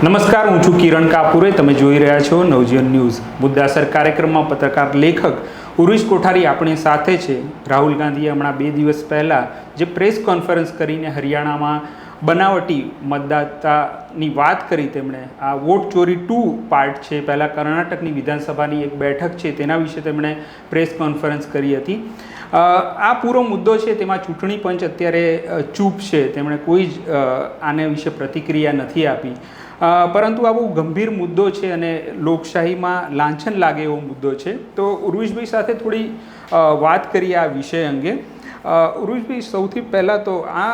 નમસ્કાર, હું છું કિરણ કાપુરે. તમે જોઈ રહ્યા છો નવજીવન ન્યૂઝ. મુદ્દાસર કાર્યક્રમમાં પત્રકાર લેખક ઉર્વિશ કોઠારી આપણી સાથે છે. રાહુલ ગાંધીએ હમણાં 2 દિવસ પહેલાં જે પ્રેસ કોન્ફરન્સ કરીને હરિયાણામાં બનાવટી મતદાતાની વાત કરી, તેમણે આ વોટ ચોરી 2 પાર્ટ છે. પહેલાં કર્ણાટકની વિધાનસભાની એક બેઠક છે, તેના વિશે તેમણે પ્રેસ કોન્ફરન્સ કરી હતી. આ પૂરો મુદ્દો છે, તેમાં ચૂંટણી પંચ અત્યારે ચૂપ છે. તેમણે કોઈ જ આને વિશે પ્રતિક્રિયા નથી આપી. પરંતુ આ બહુ ગંભીર મુદ્દો છે અને લોકશાહીમાં લાંછન લાગે એવો મુદ્દો છે. તો ઉર્વિશભાઈ સાથે થોડી વાત કરીએ આ વિષય અંગે. ઉર્વિશભાઈ, સૌથી પહેલાં તો આ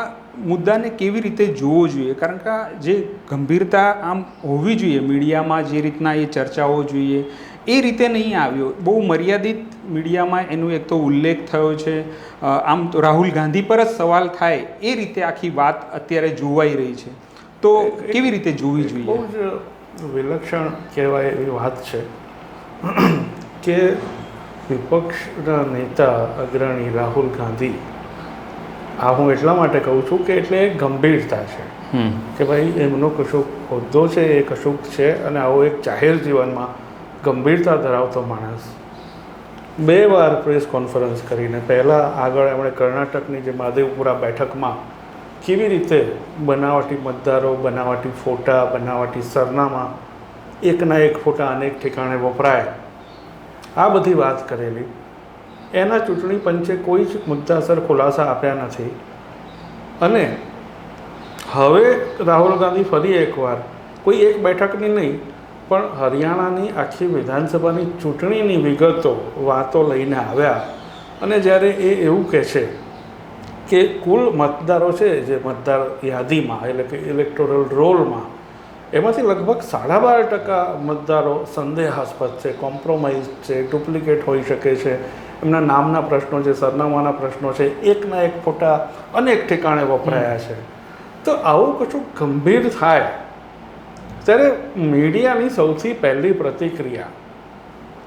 મુદ્દાને કેવી રીતે જોવો જોઈએ? કારણ કે જે ગંભીરતા આમ હોવી જોઈએ, મીડિયામાં જે રીતના એ ચર્ચાઓ જોઈએ એ રીતે નહીં આવ્યો. બહુ મર્યાદિત મીડિયામાં એનો એક તો ઉલ્લેખ થયો છે. આમ તો રાહુલ ગાંધી પર જ સવાલ થાય એ રીતે આખી વાત અત્યારે જોવાઈ રહી છે. તો કેવી રીતે જોવી જોઈએ? બહુ જ વિલક્ષણ કહેવાય એવી વાત છે કે વિપક્ષના નેતા અગ્રણી રાહુલ ગાંધી, આ હું એટલા માટે કહું છું કે એટલે ગંભીરતા છે કે ભાઈ એમનો કશુંક હોદ્દો છે, એ કશુંક છે, અને આવો એક જાહેર જીવનમાં ગંભીરતા ધરાવતો માણસ 2 વાર પ્રેસ કોન્ફરન્સ કરીને, પહેલાં આગળ એમણે કર્ણાટકની જે માદેવપુરા બેઠકમાં કેવી રીતે બનાવટી મતદારો, બનાવટી ફોટા, બનાવટી સરનામા, એકના એક ફોટા અનેક ઠેકાણે વપરાય, આ બધી વાત કરેલી. એના ચૂંટણી પંચે કોઈ જ મુદ્દાસર ખુલાસા આપ્યા નથી. અને હવે રાહુલ ગાંધી ફરી એકવાર કોઈ એક બેઠકની નહીં પણ હરિયાણાની આખી વિધાનસભાની ચૂંટણીની વિગતો, વાતો લઈને આવ્યા. અને જ્યારે એ એવું કહે છે કે કુલ મતદારો છે જે મતદાર યાદીમાં, એટલે કે ઇલેક્ટોરલ રોલમાં, એમાંથી લગભગ 12.5% મતદારો સંદેહાસ્પદ છે, કોમ્પ્રોમાઇઝ છે, ડુપ્લિકેટ હોઈ શકે છે, એમના નામના પ્રશ્નો છે, સરનામાના પ્રશ્નો છે, એકના એક ફોટા અનેક ઠેકાણે વપરાયા છે. તો આવું કશું ગંભીર થાય ત્યારે મીડિયાની સૌથી પહેલી પ્રતિક્રિયા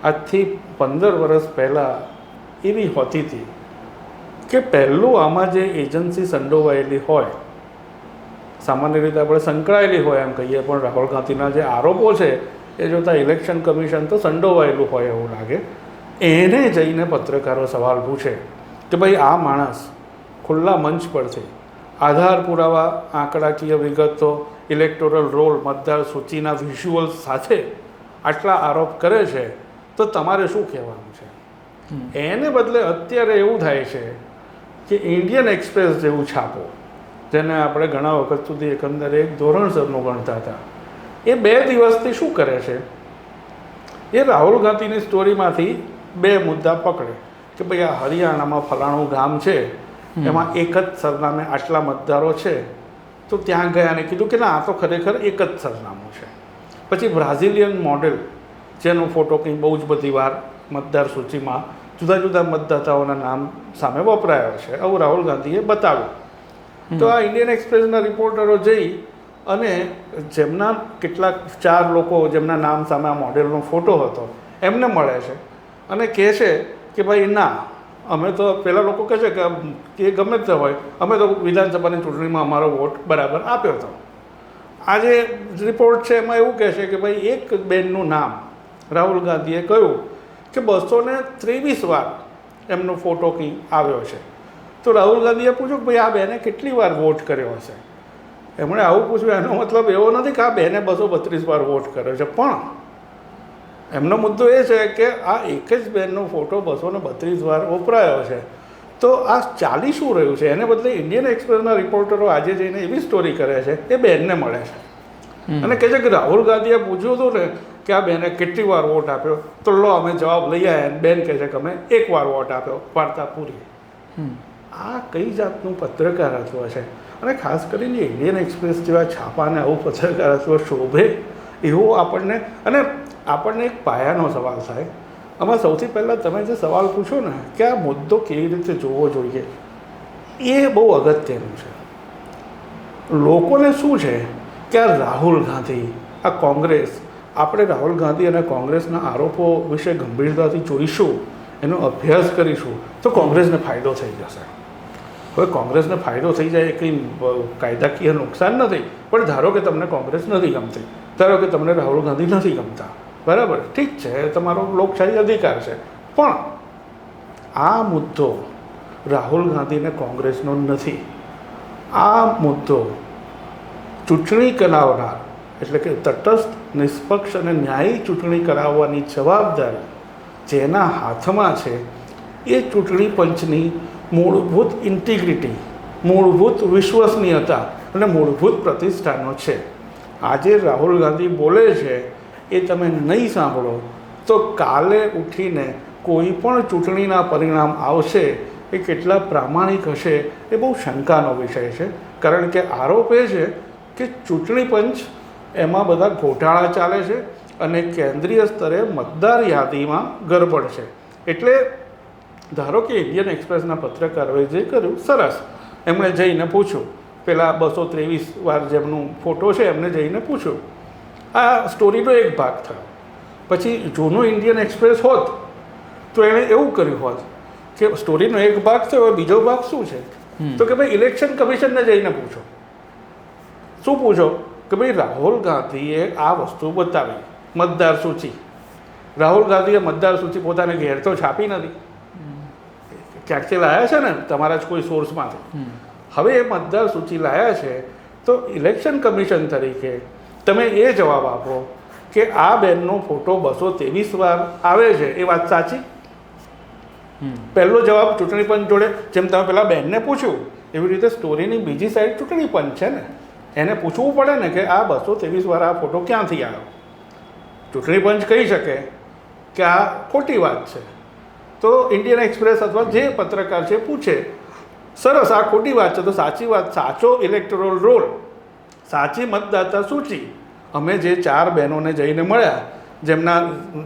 આજથી 15 વર્ષ પહેલાં એવી હોતી હતી કે પહેલું આમાં જે એજન્સી સંડોવાયેલી હોય, સામાન્ય રીતે આપણે સંકળાયેલી હોય એમ કહીએ, પણ રાહુલ ગાંધીના જે આરોપો છે એ જોતાં ઇલેક્શન કમિશન તો સંડોવાયેલું હોય એવું લાગે. એને જઈને પત્રકારો સવાલ પૂછે કે ભાઈ આ માણસ ખુલ્લા મંચ પરથી આધાર પુરાવા, આંકડાકીય વિગતો, ઇલેક્ટોરલ રોલ, મતદાર સૂચિના વિઝ્યુઅલ્સ સાથે આટલા આરોપ કરે છે, તો તમારે શું કહેવાનું છે? એને બદલે અત્યારે એવું થાય છે કે ઇન્ડિયન એક્સપ્રેસ જેવું છાપો, જેને આપણે ઘણા વખત સુધી એકંદરે એક ધોરણસરનું ગણતા હતા, એ 2 દિવસથી શું કરે છે? એ રાહુલ ગાંધીની સ્ટોરીમાંથી 2 મુદ્દા પકડે કે ભાઈ આ હરિયાણામાં ફલાણું ગામ છે, એમાં એક જ સરનામે આટલા મતદારો છે, તો ત્યાં ગયા અને કીધું કે ના, આ તો ખરેખર એક જ સરનામું છે. પછી બ્રાઝિલિયન મોડેલ, જેનો ફોટો કંઈ બહુ જ બધી વાર મતદાર સૂચિમાં જુદા જુદા મતદાતાઓના નામ સામે વપરાયો છે, આવું રાહુલ ગાંધીએ બતાવ્યું. તો આ ઇન્ડિયન એક્સપ્રેસના રિપોર્ટરો જઈ અને જેમના કેટલાક 4 લોકો જેમના નામ સામે આ મોડેલનો ફોટો હતો એમને મળે છે અને કહે છે કે ભાઈ ના, અમે તો, પેલા લોકો કહે છે કે ગમે તે હોય, અમે તો વિધાનસભાની ચૂંટણીમાં અમારો વોટ બરાબર આપ્યો હતો. આ જે રિપોર્ટ છે એમાં એવું કહે છે કે ભાઈ એક બેનનું નામ રાહુલ ગાંધીએ કહ્યું કે 223 વાર એમનો ફોટો કંઈ આવ્યો છે. તો રાહુલ ગાંધીએ પૂછ્યું કે ભાઈ આ બેને કેટલી વાર વોટ કર્યો હશે? એમણે આવું પૂછ્યું, એનો મતલબ એવો નથી કે આ બેને 232 વાર વોટ કર્યો છે, પણ એમનો મુદ્દો એ છે કે આ એક જ બેનનો ફોટો 232 વાર વપરાયો છે. તો આ ચાલી શું રહ્યું છે? એને બદલે ઇન્ડિયન એક્સપ્રેસના રિપોર્ટરો આજે જઈને એવી સ્ટોરી કરે છે, એ બેનને મળે છે અને કહે છે કે રાહુલ ગાંધીએ પૂછ્યું હતું ને કે આ બેને કેટલી વાર વોટ આપ્યો, તો લો અમે જવાબ લઈ આવ્યા, અને બેન કહે છે કે અમે 1 વાર વોટ આપ્યો, વાર્તા પૂરી. આ કઈ જાતનું પત્રકારત્વ છે? અને ખાસ કરીને ઇન્ડિયન એક્સપ્રેસ જેવા છાપાને આવું પત્રકારત્વ શોભે એવું આપણને એક પાયાનો સવાલ થાય. આમાં સૌથી પહેલાં તમે જે સવાલ પૂછો ને કે આ મુદ્દો કેવી રીતે જોવો જોઈએ, એ બહુ અગત્યનું છે. લોકોને શું છે કે આ રાહુલ ગાંધી, આ કોંગ્રેસ, આપણે રાહુલ ગાંધી અને કોંગ્રેસના આરોપો વિશે ગંભીરતાથી જોઈશું, એનો અભ્યાસ કરીશું, તો કોંગ્રેસને ફાયદો થઈ જશે. હવે કોંગ્રેસને ફાયદો થઈ જાય એ કંઈ કાયદાકીય નુકસાન નથી, પણ ધારો કે તમને કોંગ્રેસ નથી ગમતી, ધારો કે તમને રાહુલ ગાંધી નથી ગમતા, બરાબર, ઠીક છે, એ તમારો લોકશાહી અધિકાર છે, પણ આ મુદ્દો રાહુલ ગાંધીને કોંગ્રેસનો નથી. આ મુદ્દો ચૂંટણી કરાવનાર, એટલે કે તટસ્થ, નિષ્પક્ષ અને ન્યાયી ચૂંટણી કરાવવાની જવાબદારી જેના હાથમાં છે એ ચૂંટણી પંચની મૂળભૂત ઇન્ટિગ્રિટી, મૂળભૂત વિશ્વસનીયતા અને મૂળભૂત પ્રતિષ્ઠાનો છે. આજે રાહુલ ગાંધી બોલે છે એ તમે નહીં સાંભળો તો કાલે ઉઠીને કોઈ પણ ચૂંટણીના પરિણામ આવશે એ કેટલા પ્રામાણિક હશે એ બહુ શંકાનો વિષય છે. કારણ કે આરોપ એ છે કે ચૂંટણી પંચ એમાં બધા ગોટાળા ચાલે છે અને કેન્દ્રીય સ્તરે મતદાર યાદીમાં ગરબડ છે. એટલે ધારો કે ઇન્ડિયન એક્સપ્રેસના પત્રકારોએ જે કર્યું સરસ, એમણે જઈને પૂછ્યું, પેલા 223 વાર જેમનું ફોટો છે એમને જઈને પૂછ્યું. આ સ્ટોરીનો એક ભાગ થયો. પછી જૂનું ઇન્ડિયન એક્સપ્રેસ હોત તો એણે એવું કર્યું હોત કે સ્ટોરીનો એક ભાગ થયો, બીજો ભાગ શું છે તો કે ભાઈ ઇલેક્શન કમિશનને જઈને પૂછો. શું પૂછો કે ભાઈ રાહુલ ગાંધીએ આ વસ્તુ બતાવી, મતદાર સૂચિ. રાહુલ ગાંધીએ મતદાર સૂચિ પોતાને ઘેર તો છાપી નથી, ક્યાંકથી લાયા છે ને તમારા જ કોઈ સોર્સમાંથી. હવે એ મતદાર સૂચિ લાયા છે તો ઇલેક્શન કમિશન તરીકે તમે એ જવાબ આપો કે આ બેનનો ફોટો 223 વાર આવે છે, એ વાત સાચી? પહેલો જવાબ ચૂંટણી પંચ જોડે, જેમ તમે પેલા બેનને પૂછ્યું એવી રીતે સ્ટોરીની બીજી સાઈડ ચૂંટણી પંચ છે ને, એને પૂછવું પડે ને કે આ 223 વાર આ ફોટો ક્યાંથી આવ્યો. ચૂંટણી પંચ કહી શકે કે આ ખોટી વાત છે, તો ઇન્ડિયન એક્સપ્રેસ અથવા જે પત્રકાર છે પૂછે, સરસ આ ખોટી વાત છે તો સાચી વાત, સાચો ઇલેક્ટોરલ રોલ, સાચી મતદાતા સૂચિ અમે જે 4 બહેનોને જઈને મળ્યા, જેમના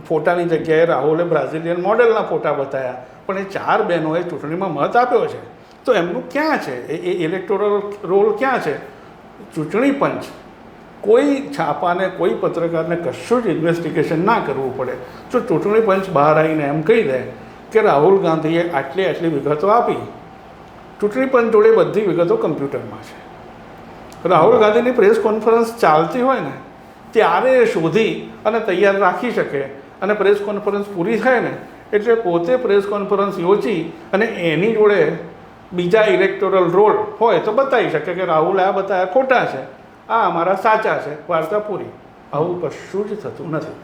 ફોટાની જગ્યાએ રાહુલે બ્રાઝિલિયન મોડેલના ફોટા બતાવ્યા, પણ એ 4 બહેનોએ ચૂંટણીમાં મત આપ્યો છે, તો એમનું ક્યાં છે એ ઇલેક્ટોરલ રોલ ક્યાં છે? ચૂંટણી પંચ કોઈ છાપાને, કોઈ પત્રકારને કશું જ ઇન્વેસ્ટિગેશન ના કરવું પડે. જો ચૂંટણી પંચ બહાર આવીને એમ કહી દે કે રાહુલ ગાંધીએ આટલી વિગતો આપી, ચૂંટણી પંચ જોડે બધી વિગતો કમ્પ્યુટરમાં છે. રાહુલ ગાંધીની પ્રેસ કોન્ફરન્સ ચાલતી હોય ને ત્યારે એ શોધી અને તૈયાર રાખી શકે, અને પ્રેસ કોન્ફરન્સ પૂરી થાય ને એટલે પોતે પ્રેસ કોન્ફરન્સ યોજી અને એની જોડે બીજા ઇલેક્ટોરલ રોલ હોય તો બતાવી શકે કે રાહુલ આ બતાવ્યા ખોટા છે, આ અમારા સાચા છે, વાર્તા પૂરી. આવું કશું જ થતું નથી.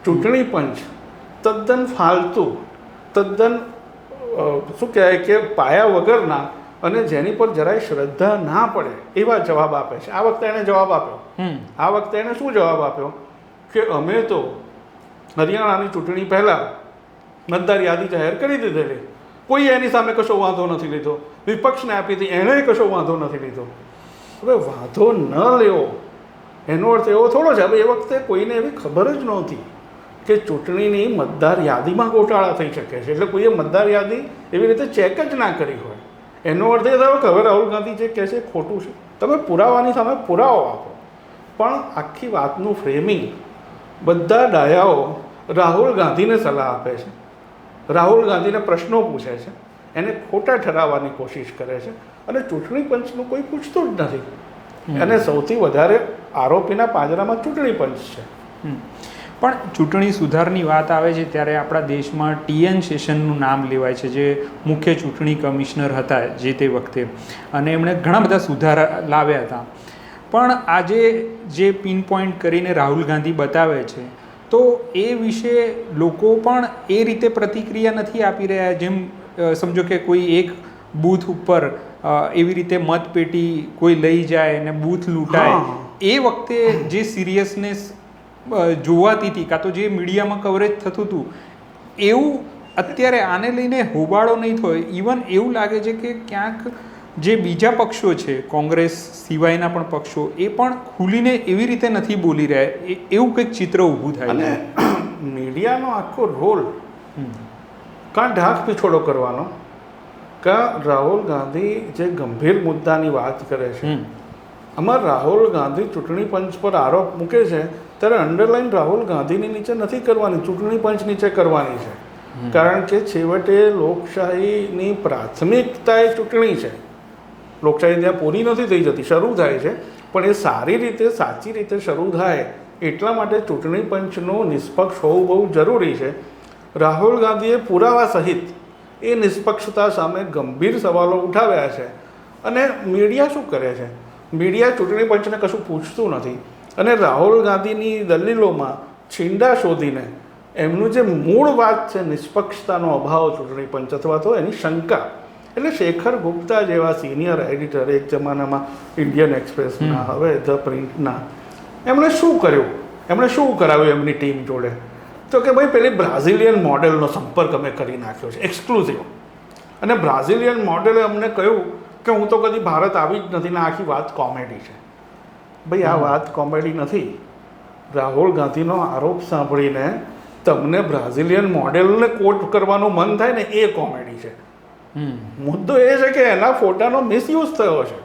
ચૂંટણી પંચ તદ્દન ફાલતુ, તદ્દન શું કહેવાય કે પાયા વગરના અને જેની પર જરાય શ્રદ્ધા ના પડે એવા જવાબ આપે છે. આ વખતે એણે જવાબ આપ્યો. આ વખતે એણે શું જવાબ આપ્યો કે અમે તો હરિયાણાની ચૂંટણી પહેલાં મતદાર યાદી જાહેર કરી દીધેલી, કોઈ એની સામે કશો વાંધો નથી લીધો, વિપક્ષને આપી હતી એણે કશો વાંધો નથી લીધો. હવે વાંધો ન લેવો એનો અર્થ એવો થોડો છે. હવે એ વખતે કોઈને એવી ખબર જ નહોતી કે ચૂંટણીની મતદાર યાદીમાં ગોટાળા થઈ શકે છે, એટલે કોઈએ મતદાર યાદી એવી રીતે ચેક જ ના કરી હોય. એનો અર્થ એ થયો કે હવે રાહુલ ગાંધી જે કહે છે ખોટું છે. તમે પુરાવાની સામે પુરાવો આપો, પણ આખી વાતનું ફ્રેમિંગ બધા ડાયાઓ રાહુલ ગાંધીને સલાહ આપે છે, રાહુલ ગાંધીને પ્રશ્નો પૂછે છે, એને ખોટા ઠરાવવાની કોશિશ કરે છે, અને ચૂંટણી પંચનું કોઈ પૂછતું જ નથી. અને સૌથી વધારે આરોપીના પાંજરામાં ચૂંટણી પંચ છે. પણ ચૂંટણી સુધારની વાત આવે છે ત્યારે આપણા દેશમાં TN શેષનનું નામ લેવાય છે, જે મુખ્ય ચૂંટણી કમિશનર હતા જે તે વખતે, અને એમણે ઘણા બધા સુધારા લાવ્યા હતા. પણ આજે જે પિન પોઈન્ટ કરીને રાહુલ ગાંધી બતાવે છે તો એ વિશે લોકો પણ એ રીતે પ્રતિક્રિયા નથી આપી રહ્યા. જેમ સમજો કે કોઈ એક બૂથ ઉપર એવી રીતે મતપેટી કોઈ લઈ જાય અને બૂથ લૂંટાય, એ વખતે જે સિરિયસનેસ જોવાતી હતી કાં તો જે મીડિયામાં કવરેજ થતું હતું, એવું અત્યારે આને લઈને હોબાળો નહીં થયો. ઇવન એવું લાગે છે કે ક્યાંક જે બીજા પક્ષો છે, કોંગ્રેસ સિવાયના પણ પક્ષો, એ પણ ખુલીને એવી રીતે નથી બોલી રહ્યા, એવું કંઈક ચિત્ર ઊભું થાય. અને મીડિયાનો આખો રોલ કાં ઢાંક પીછોડો કરવાનો, કાં રાહુલ ગાંધી જે ગંભીર મુદ્દાની વાત કરે છે, આમાં રાહુલ ગાંધી ચૂંટણી પંચ પર આરોપ મૂકે છે ત્યારે અંડરલાઈન રાહુલ ગાંધીની નીચે નથી કરવાની, ચૂંટણી પંચ નીચે કરવાની છે. કારણ કે છેવટે લોકશાહીની પ્રાથમિકતા એ ચૂંટણી છે. લોકશાહી ત્યાં પૂરી નથી થઈ જતી, શરૂ થાય છે, પણ એ સારી રીતે સાચી રીતે શરૂ થાય એટલા માટે ચૂંટણી પંચનું નિષ્પક્ષ હોવું બહુ જરૂરી છે. રાહુલ ગાંધીએ પુરાવા સહિત એ નિષ્પક્ષતા સામે ગંભીર સવાલો ઉઠાવ્યા છે. અને મીડિયા શું કરે છે? મીડિયા ચૂંટણી પંચને કશું પૂછતું નથી અને રાહુલ ગાંધીની દલીલોમાં છીંડા શોધીને એમનું જે મૂળ વાત છે નિષ્પક્ષતાનો અભાવ ચૂંટણી પંચ અથવા તો એની શંકા, એટલે શેખર ગુપ્તા જેવા સિનિયર એડિટર એક જમાનામાં ઇન્ડિયન એક્સપ્રેસના, હવે ધ પ્રિન્ટના, એમણે શું કર્યું? એમણે શું કરાવ્યું એમની ટીમ જોડે? તો કે ભાઈ પેલી બ્રાઝિલિયન મોડેલનો સંપર્ક અમે કરી નાખ્યો છે એક્સક્લુઝિવ. અને બ્રાઝિલિયન મોડેલે અમને કહ્યું કે હું તો કદી ભારત આવી જ નથી ને આખી વાત કોમેડી છે. ભાઈ આ વાત કોમેડી નથી. રાહુલ ગાંધીનો આરોપ સાંભળીને તમને બ્રાઝિલિયન મોડેલને કોટ કરવાનું મન થાય ને એ કોમેડી છે. મુદ્દો એ છે કે એના ફોટાનો મિસયુઝ થયો છે.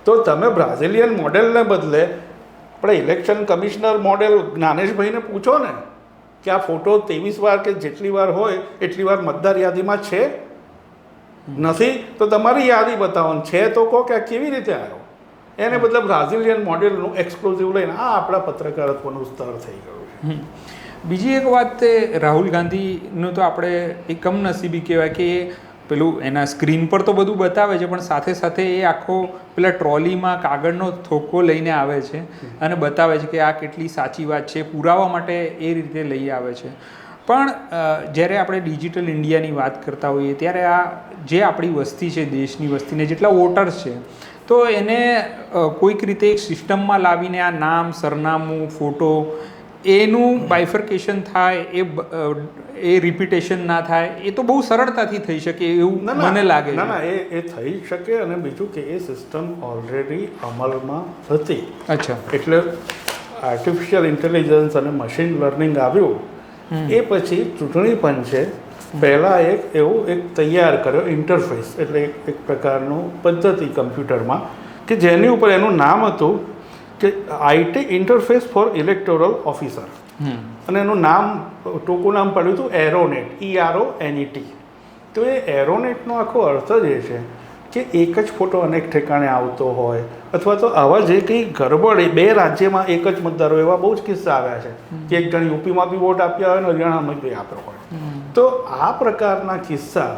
તો તમે બ્રાઝિલિયન મોડેલને બદલે આપણે ઇલેક્શન કમિશનર મોડેલ જ્ઞાનેશભાઈને પૂછો ને કે આ ફોટો 23 વાર કે જેટલી વાર હોય એટલી વાર મતદાર યાદીમાં છે? નથી તો તમારી યાદી બતાવો, છે તો કહો કે આ કેવી રીતે આવ્યો. એને બદલે બ્રાઝિલિયન મોડેલનું એક્સક્લુઝિવ લઈને આ આપણા પત્રકારત્વનું સ્તર થઈ ગયું છે. બીજી એક વાત રાહુલ ગાંધીનું તો આપણે એ કમનસીબી કહેવાય કે પેલું એના સ્ક્રીન પર તો બધું બતાવે છે, પણ સાથે સાથે એ આખો પેલા ટ્રોલીમાં કાગળનો થોકો લઈને આવે છે અને બતાવે છે કે આ કેટલી સાચી વાત છે, પુરાવા માટે એ રીતે લઈ આવે છે. પણ જ્યારે આપણે ડિજિટલ ઇન્ડિયાની વાત કરતા હોઈએ ત્યારે આ જે આપણી વસ્તી છે, દેશની વસ્તીને જેટલા વોટર્સ છે, તો એને કોઈક રીતે એક સિસ્ટમમાં લાવીને આ નામ, સરનામું, ફોટો એનું બાયફર્કેશન થાય, એ રિપીટેશન ના થાય, એ તો બહુ સરળતાથી થઈ શકે એવું મને લાગે છે. ના એ થઈ શકે. અને બીજું કે એ સિસ્ટમ ઓલરેડી અમલમાં હતી. અચ્છા. એટલે આર્ટિફિશિયલ ઇન્ટેલિજન્સ અને મશીન લર્નિંગ આવ્યું એ પછી ચૂંટણી પંચે પહેલાં એક તૈયાર કર્યો ઇન્ટરફેસ, એટલે એક પ્રકારનું પદ્ધતિ કમ્પ્યુટરમાં કે જેની ઉપર એનું નામ હતું કે IT interface for electoral officer. અને એનું નામ, ટૂંકું નામ પડ્યું હતું એરોનેટ, ERONET. તો એ એરોનેટનો આખો અર્થ જ એ છે કે એક જ ફોટો અનેક ઠેકાણે આવતો હોય, અથવા તો આવા જે કંઈ ગરબડ, બે રાજ્યમાં એક જ મતદારો, એવા બહુ જ કિસ્સા આવ્યા છે કે એક જણ યુપીમાં બી વોટ આપ્યા હોય ને હરિયાણામાં બી આપ્યો હોય. તો આ પ્રકારના કિસ્સા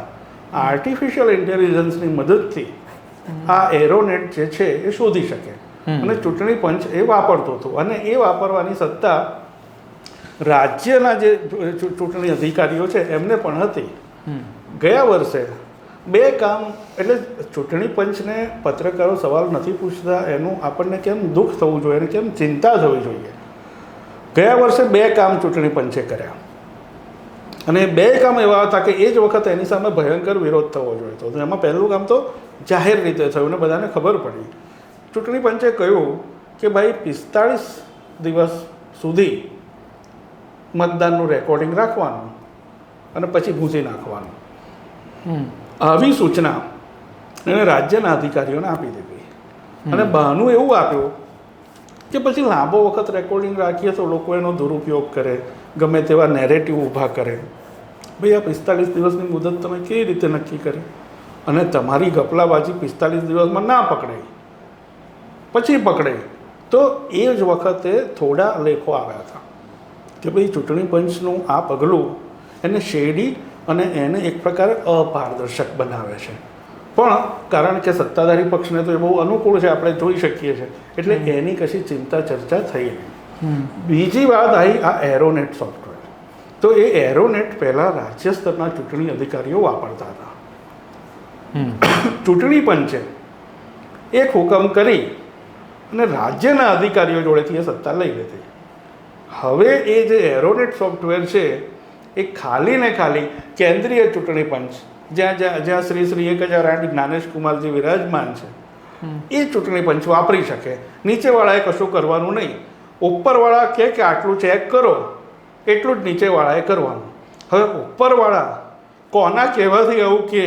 આર્ટિફિશિયલ ઇન્ટેલિજન્સની મદદથી આ એરોનેટ જે છે એ શોધી શકે. અને ચૂંટણી પંચ એ વાપરતું હતું. અને એ વાપરવાની સત્તા રાજ્યના જે ચૂંટણી અધિકારીઓ છે એમને પણ હતી. ગયા વર્ષે બે કામ, એટલે ચૂંટણી પંચને પત્રકારો સવાલ નથી પૂછતા એનું આપણને કેમ દુઃખ થવું જોઈએ અને કેમ ચિંતા થવી જોઈએ. ગયા વર્ષે બે કામ ચૂંટણી પંચે કર્યા અને બે કામ એવા હતા કે એ જ વખતે એની સામે ભયંકર વિરોધ થવો જોઈએ. તો એમાં પહેલું કામ તો જાહેર રીતે થયું ને બધાને ખબર પડી. ચૂંટણી પંચે કહ્યું કે ભાઈ 45 દિવસ સુધી મતદાનનું રેકોર્ડિંગ રાખવાનું અને પછી ભૂંસી નાખવાનું. આવી સૂચના એણે રાજ્યના અધિકારીઓને આપી દીધી. અને બહાનું એવું આપ્યું કે પછી લાંબો વખત રેકોર્ડિંગ રાખીએ તો લોકો એનો દુરુપયોગ કરે, ગમે તેવા નેરેટિવ ઊભા કરે. ભાઈ આ 45 દિવસની મુદત તમે કેવી રીતે નક્કી કરી? અને તમારી ગપલાબાજી 45 દિવસમાં ના પકડાય, પછી પકડાય. તો એ જ વખતે થોડા લેખો આવ્યા હતા કે ભાઈ ચૂંટણી પંચનું આ પગલું એને શેડી અને એને એક પ્રકારે અપારદર્શક બનાવે છે. પણ કારણ કે સત્તાધારી પક્ષને તો એ બહુ અનુકૂળ છે, આપણે જોઈ શકીએ છીએ, એટલે એની કશી ચિંતા ચર્ચા થઈ નહીં. બીજી વાત આવી આ એરોનેટ સોફ્ટવેર. તો એ એરોનેટ પહેલાં રાજ્ય સ્તરના ચૂંટણી અધિકારીઓ વાપરતા હતા. ચૂંટણી પંચે એક હુકમ કરી અને રાજ્યના અધિકારીઓ જોડેથી એ સત્તા લઈ લીધી. હવે એ જે એરોનેટ સોફ્ટવેર છે એ ખાલી ને ખાલી કેન્દ્રીય ચૂંટણી પંચ, જ્યાં શ્રી 1000 જ્ઞાનેશ કુમારજી વિરાજમાન છે, એ ચૂંટણી પંચ વાપરી શકે. નીચેવાળાએ કશું કરવાનું નહીં. ઉપરવાળા કહે કે આટલું ચેક કરો, એટલું જ નીચેવાળાએ કરવાનું. હવે ઉપરવાળા કોના કહેવાથી આવું કહે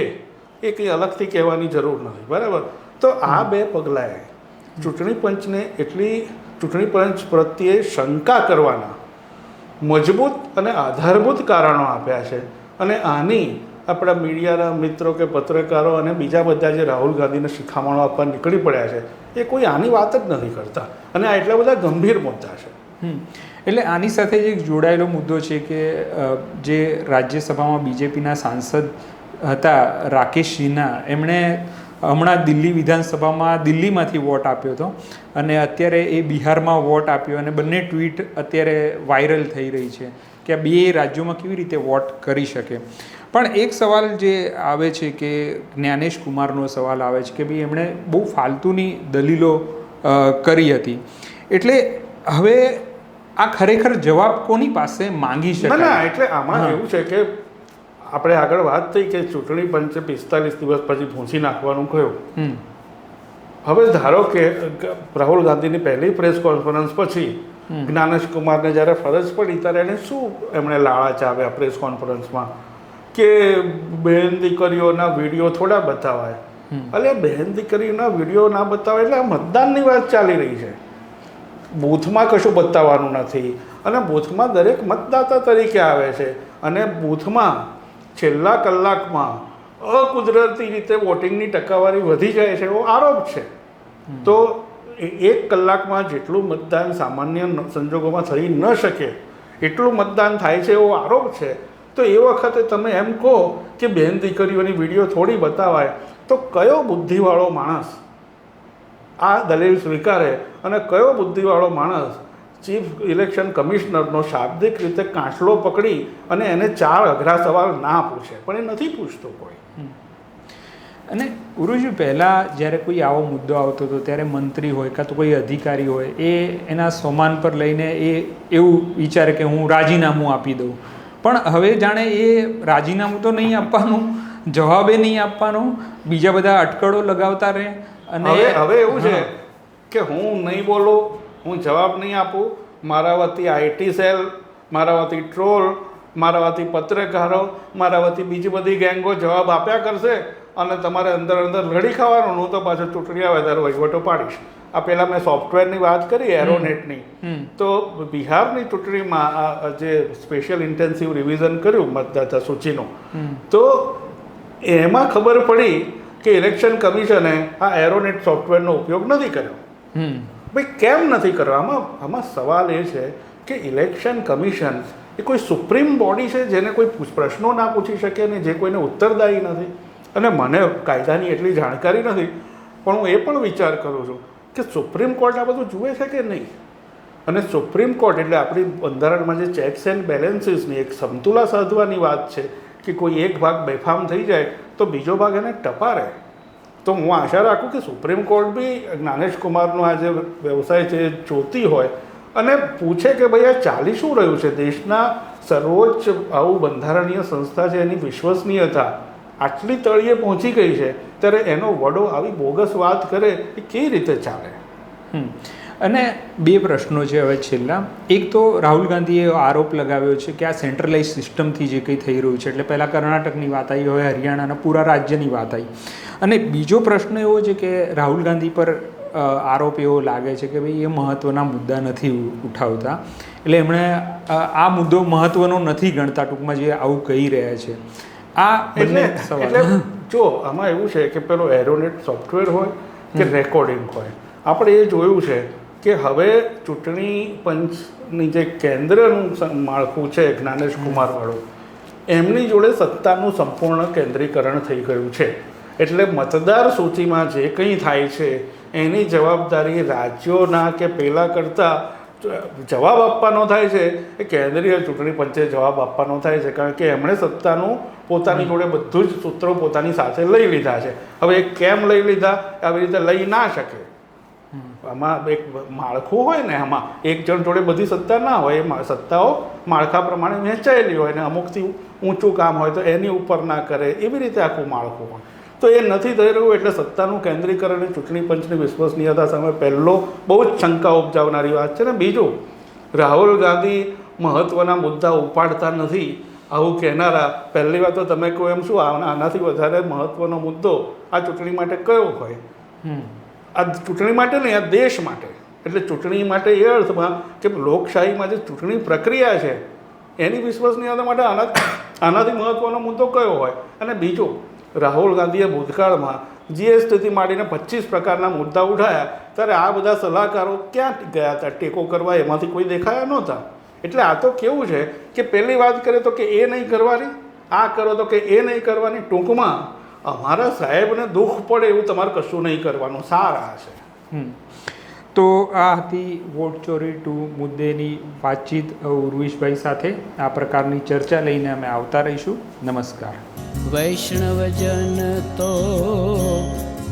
એ કંઈ અલગથી કહેવાની જરૂર નથી, બરાબર? તો આ બે પગલાંએ ચૂંટણી પંચને એટલી ચૂંટણી પંચ પ્રત્યે શંકા કરવાના મજબૂત અને આધારભૂત કારણો આપ્યા છે. અને આની આપણા મીડિયાના મિત્રો કે પત્રકારો અને બીજા બધા જે રાહુલ ગાંધીને શિખામણો આપવા નીકળી પડ્યા છે એ કોઈ આની વાત જ નથી કરતા અને આ એટલા બધા ગંભીર મુદ્દા છે. એટલે આની સાથે જ એક જોડાયેલો મુદ્દો છે કે જે રાજ્યસભામાં બીજેપીના સાંસદ હતા રાકેશ સિન્હા, એમણે હમણાં દિલ્હી વિધાનસભામાં દિલ્હીમાંથી વોટ આપ્યો હતો અને અત્યારે એ બિહારમાં વોટ આપ્યો અને બંને ટ્વીટ અત્યારે વાયરલ થઈ રહી છે કે આ બે રાજ્યોમાં કેવી રીતે વોટ કરી શકે. પણ એક સવાલ જે આવે છે કે જ્ઞાનેશ કુમારનો સવાલ આવે છે કે ભાઈ એમણે બહુ ફાલતુની દલીલો કરી હતી, એટલે હવે આ ખરેખર જવાબ કોની પાસે માંગી શકાય? ના, એટલે આમાં એવું છે કે આપણે આગળ વાત થઈ કે ચૂંટણી પંચે 45 દિવસ પછી ભૂંસી નાખવાનું કહ્યું. હવે ધારો કે રાહુલ ગાંધીની પહેલી પ્રેસ કોન્ફરન્સ પછી જ્ઞાનેશ કુમારને જ્યારે ફરજ પડી ત્યારે એને શું એમણે લાળા ચાવ્યા પ્રેસ કોન્ફરન્સમાં કે બહેન દીકરીઓના વિડીયો થોડા બતાવાય. એટલે બહેન દીકરીઓના વિડીયો ના બતાવે એટલે આ મતદાનની વાત ચાલી રહી છે. બૂથમાં કશું બતાવવાનું નથી અને બૂથમાં દરેક મતદાતા તરીકે આવે છે અને બૂથમાં છેલ્લા કલાકમાં અકુદરતી રીતે વોટિંગની ટકાવારી વધી જાય છે એવો આરોપ છે. તો 1 કલાકમાં જેટલું મતદાન સામાન્ય સંજોગોમાં થઈ ન શકે એટલું મતદાન થાય છે એવો આરોપ છે. તો એ વખતે તમે એમ કહો કે બહેન દીકરીઓની વિડીયો થોડી બતાવાય, તો કયો બુદ્ધિવાળો માણસ આ દલીલ સ્વીકારે અને કયો બુદ્ધિવાળો માણસ ચીફ ઇલેક્શન કમિશનરનો શાબ્દિક રીતે કાંસલો પકડી અને એને 4 અઘરા સવાલ ના પૂછે? પણ એ નથી પૂછતો કોઈ. અને ઉરુજી પહેલાં જ્યારે કોઈ આવો મુદ્દો આવતો હતો ત્યારે મંત્રી હોય કાં તો કોઈ અધિકારી હોય એ એના સોમાન પર લઈને એ એવું વિચારે કે હું રાજીનામું આપી દઉં, પણ હવે જાણે એ રાજીનામું તો નહીં આપવાનું, જવાબે નહીં આપવાનો, બીજા બધા અટકળો લગાવતા રહે. અને હવે એવું છે કે હું નહીં બોલું, હું જવાબ નહીં આપું, મારા વતી આઈટી સેલ, મારા વતી ટ્રોલ, મારા વતી પત્રકારો, મારા વતી બીજી બધી ગેંગો જવાબ આપ્યા કરશે અને તમારે અંદર અંદર લડી ખાવાનું. હું તો પાછો ચૂંટણી આવે ત્યારે વહીવટો પાડીશ. આ પહેલાં મેં સોફ્ટવેરની વાત કરી એરોનેટની, તો બિહારની ચૂંટણીમાં આ જે સ્પેશિયલ ઇન્ટેન્સિવ રિવિઝન કર્યું મતદાતા સૂચિનું, તો એમાં ખબર પડી કે ઇલેક્શન કમિશને આ એરોનેટ સોફ્ટવેરનો ઉપયોગ નથી કર્યો. ભાઈ કેમ નથી કર્યો? આમાં સવાલ એ છે કે ઇલેક્શન કમિશન એ કોઈ સુપ્રીમ બોડી છે જેને કોઈ પ્રશ્નો ના પૂછી શકે ને જે કોઈને ઉત્તરદાયી નથી. અને મને કાયદાની એટલી જાણકારી નથી, પણ હું એ પણ વિચાર કરું છું કે સુપ્રીમ કોર્ટ આ બધું જુએ છે કે નહીં. અને સુપ્રીમ કોર્ટ એટલે આપણી બંધારણમાં જે ચેક્સ એન્ડ બેલેન્સીસની એક સમતુલા સાધવાની વાત છે કે કોઈ એક ભાગ બેફામ થઈ જાય તો બીજો ભાગ એને ટપારે. તો હું આશા રાખું કે સુપ્રીમ કોર્ટ બી જ્ઞાનેશ કુમારનો આ જે વ્યવસાય છે એ જોતી હોય અને પૂછે કે ભાઈ આ ચાલી શું રહ્યું છે. દેશના સર્વોચ્ચ આવું બંધારણીય સંસ્થા છે એની વિશ્વસનીયતા આટલી તળિયે પહોંચી ગઈ છે ત્યારે એનો વડો આવી બોગસ વાત કરે એ કેવી રીતે ચાલે? અને 2 પ્રશ્નો છે હવે છેલ્લા. એક તો રાહુલ ગાંધીએ આરોપ લગાવ્યો છે કે આ સેન્ટ્રલાઇઝ સિસ્ટમથી જે કંઈ થઈ રહ્યું છે, એટલે પહેલાં કર્ણાટકની વાત આવી, હવે હરિયાણાના પૂરા રાજ્યની વાત આવી. અને બીજો પ્રશ્ન એવો છે કે રાહુલ ગાંધી પર આરોપ એવો લાગે છે કે ભાઈ એ મહત્ત્વના મુદ્દા નથી ઉઠાવતા, એટલે એમણે આ મુદ્દો મહત્ત્વનો નથી ગણતા, ટૂંકમાં જે આવું કહી રહ્યા છે. આ એટલે જો આમાં એવું છે કે પેલો એરોનેટ સોફ્ટવેર હોય કે રેકોર્ડિંગ હોય, આપણે એ જોયું છે કે હવે ચૂંટણી પંચની જે કેન્દ્રનું માળખું છે જ્ઞાનેશ કુમારવાળું, એમની જોડે સત્તાનું સંપૂર્ણ કેન્દ્રીકરણ થઈ ગયું છે. એટલે મતદાર સૂચિમાં જે કંઈ થાય છે એની જવાબદારી રાજ્યોના કે પહેલાં કરતાં જવાબ આપવાનો થાય છે એ કેન્દ્રીય ચૂંટણી પંચે જવાબ આપવાનો થાય છે, કારણ કે એમણે સત્તાનું પોતાની જોડે બધું જ સૂત્રો પોતાની સાથે લઈ લીધા છે. હવે એ કેમ લઈ લીધા આવી રીતે લઈ ના શકે. આમાં એક માળખું હોય ને, આમાં એક જણ જોડે બધી સત્તા ના હોય, એ સત્તાઓ માળખા પ્રમાણે વહેંચાયેલી હોય ને અમુકથી ઊંચું કામ હોય તો એની ઉપર ના કરે, એવી રીતે આખું માળખું હોય. તો એ નથી થઈ રહ્યું એટલે સત્તાનું કેન્દ્રીકરણ એ ચૂંટણી પંચની વિશ્વસનીયતા સામે પહેલો બહુ જ શંકા ઉપજાવનારી વાત છે. ને બીજું, રાહુલ ગાંધી મહત્ત્વના મુદ્દા ઉપાડતા નથી આવું કહેનારા, પહેલી વાત તો તમે કહો એમ શું આનાથી વધારે મહત્ત્વનો મુદ્દો આ ચૂંટણી માટે કયો હોય? આ ચૂંટણી માટે નહીં, આ દેશ માટે. એટલે ચૂંટણી માટે એ અર્થમાં કે લોકશાહીમાં જે ચૂંટણી પ્રક્રિયા છે એની વિશ્વસનીયતા માટે આનાથી મહત્ત્વનો મુદ્દો કયો હોય? અને બીજો, રાહુલ ગાંધીએ ભૂતકાળમાં જીએસટીથી માંડીને 25 પ્રકારના મુદ્દા ઉઠાયા, ત્યારે આ બધા સલાહકારો ક્યાં ગયા હતા ટેકો કરવા? એમાંથી કોઈ દેખાયા નહોતા. એટલે આ તો કેવું છે કે પહેલી વાત કરે તો કે એ નહીં કરવાની, આ કરો તો કે એ નહીં કરવાની. ટૂંકમાં અમારા સાહેબને દુઃખ પડે એવું તમારે કશું નહીં કરવાનું. સારા છે. તો આ હતી વોટ ચોરી 2 મુદ્દેની વાતચીત ઉર્વિશભાઈ સાથે. આ પ્રકારની ચર્ચા લઈને અમે આવતા રહીશું. નમસ્કાર. વૈષ્ણવજન તો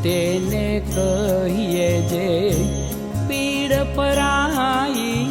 તેને કહીએ જે પીડ પરાઈ.